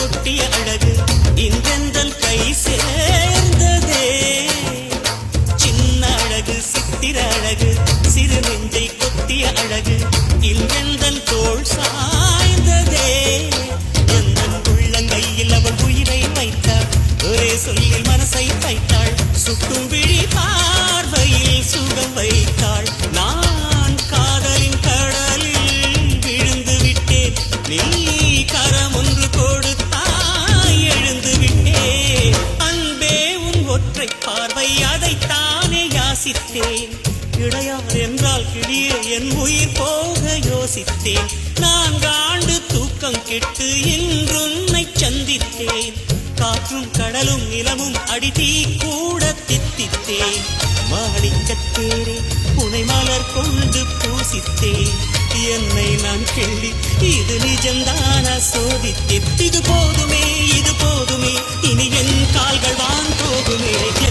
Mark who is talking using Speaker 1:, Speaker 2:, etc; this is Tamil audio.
Speaker 1: கொட்டிய அழகு இன்றெந்தன் கை சேர்ந்ததே. சின்ன அழகு சித்திர அழகு சிறு நெஞ்சை கொத்திய அழகு இன்றெந்தன் தோள் சாய்ந்ததே. எந்தன் உள்ளங்கையில் அவள் உயிரை வைத்தாள், ஒரே சொல்லில் மனசை தைத்தாள், சுட்டும் விழி பார்வையில் சுகம் வைத்தாள். நான் காதலின் கடலில் விழுந்து விட்டேன், நீ கரம் ஒன்று கொடுத்தாய் எழுந்து விட்டேன். அன்பே உன் ஒற்றை பார்வை அதைத்தானே யாசித்தேன். இடையார் என்றால் கிளியே என் உயிர் போக யோசித்தேன். நான் காண்டு தூக்கம் கெட்டு இன்றுன்னை சந்தித்தேன். காற்றும் கடலும் நிலமும் அடித்தீ கூட தித்தித்தேன். மாணிக்கத்தேரே புனை மலர் கொண்டு பூசித்தேன். என்னை நான் கேள்வி இது நிஜம்தான சோதித்தேன். இது போதும்